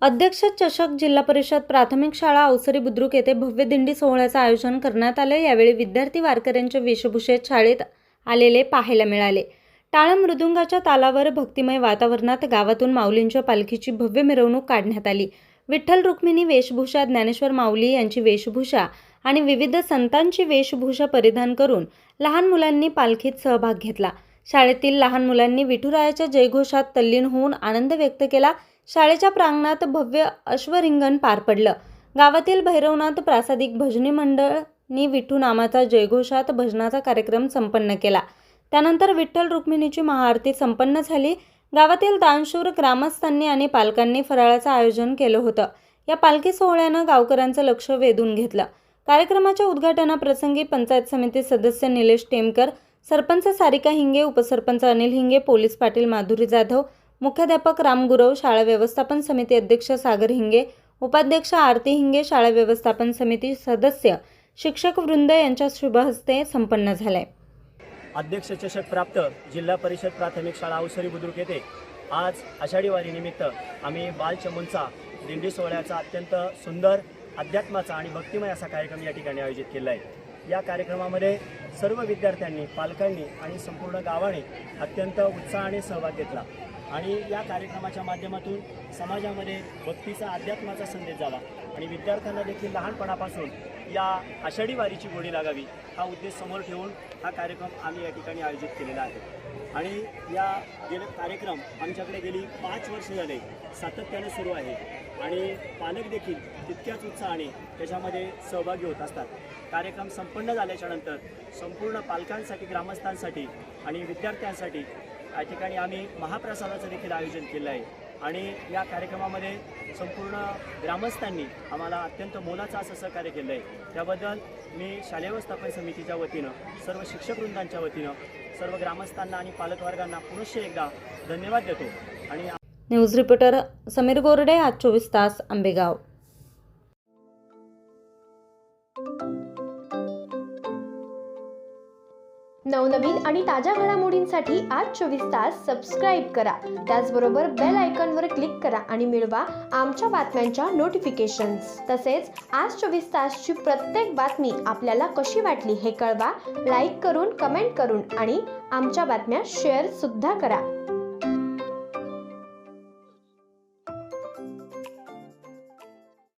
अध्यक्ष चषक जिल्हा परिषद प्राथमिक शाळा अवसरी बुद्रुक येथे भव्य दिंडी सोहळ्याचं आयोजन करण्यात आले। यावेळी विद्यार्थी वारकऱ्यांच्या वेशभूषेत शाळेत आलेले पाहायला मिळाले। टाळ मृदुंगाच्या तालावर भक्तिमय वातावरणात गावातून माऊलींच्या पालखीची भव्य मिरवणूक काढण्यात आली। विठ्ठल रुक्मिणी वेशभूषा, ज्ञानेश्वर माऊली यांची वेशभूषा आणि विविध संतांची वेशभूषा परिधान करून लहान मुलांनी पालखीत सहभाग घेतला। शाळेतील लहान मुलांनी विठुरायाच्या जयघोषात तल्लीन होऊन आनंद व्यक्त केला। शाळेच्या प्रांगणात भव्य अश्वरिंगण पार पडलं। गावातील भैरवनाथ प्रासादिक भजनी मंडळांनी विठू नामाचा जयघोषात भजनाचा कार्यक्रम संपन्न केला। त्यानंतर विठ्ठल रुक्मिणीची महाआरती संपन्न झाली। गावातील दानशूर ग्रामस्थांनी आणि पालकांनी फराळाचं आयोजन केलं होतं। या पालखी सोहळ्यानं गावकऱ्यांचं लक्ष वेधून घेतलं। कार्यक्रमाच्या उद्घाटनाप्रसंगी पंचायत समिती सदस्य निलेश टेमकर, सरपंच सारिका हिंगे, उपसरपंच अनिल हिंगे, पोलीस पाटील माधुरी जाधव, मुख्याध्यापक राम गुरव, शाळा व्यवस्थापन समिती अध्यक्ष सागर हिंगे, उपाध्यक्ष आरती हिंगे, शाळा व्यवस्थापन समिती सदस्य शिक्षक वृंद यांच्या शुभ हस्ते संपन्न झाले। अध्यक्ष चषक प्राप्त जिल्हा परिषद प्राथमिक शाळा अवसरी बुद्रुक येथे आज आषाढी वारी निमित्त आम्ही बालचमूंचा दिंडी सोहळ्याचा अत्यंत सुंदर अध्यात्माचा आणि भक्तिमय असा कार्यक्रम या ठिकाणी आयोजित केला आहे। या कार्यक्रमामध्ये सर्व विद्यार्थ्यांनी, पालकांनी आणि संपूर्ण गावाने अत्यंत उत्साहाने सहभाग घेतला आणि या कार्यक्रमाच्या माध्यमातून समाजामध्ये भक्तीचा, अध्यात्माचा संदेश जावा आणि विद्यार्थ्यांना देखील लहानपणापासून या आषाढी वारीची गोडी लागावी हा उद्देश समोर ठेवून हा कार्यक्रम आम्ही या ठिकाणी आयोजित केलेला आहे। आणि या कार्यक्रम आमच्याकडे गेली 5 वर्ष झाले सातत्याने सुरू आहे आणि पालक देखील तितक्याच उत्साहाने त्याच्यामध्ये सहभागी होत असतात। कार्यक्रम संपन्न झाल्याच्या नंतर संपूर्ण पालकांसाठी, ग्रामस्थांसाठी आणि विद्यार्थ्यांसाठी या ठिकाणी आम्ही महाप्रसादाचं देखील आयोजन केलं आहे आणि या कार्यक्रमामध्ये संपूर्ण ग्रामस्थांनी आम्हाला अत्यंत मोलाचं असं सहकार्य केलं आहे। त्याबद्दल मी शालेय व्यवस्थापन समितीच्या वतीनं, सर्व शिक्षक वृंदांच्या वतीनं सर्व ग्रामस्थांना आणि पालकवर्गांना पुनश्च एकदा धन्यवाद देतो। आणि न्यूज रिपोर्टर समीर गोरडे, आज 24 तास, आंबेगाव। नवनवीन आणि ताज्या घडामोडींसाठी आज 24 तास सबस्क्राईब करा। त्याचबरोबर बेल आयकॉनवर क्लिक करा आणि मिळवा आमच्या बातम्यांच्या नोटिफिकेशन्स। तसेच आज 24 तासची प्रत्येक बातमी आपल्याला कशी वाटली हे कळवा, लाईक करून, कमेंट करून आणि आमच्या बातम्या शेअर सुद्धा करा।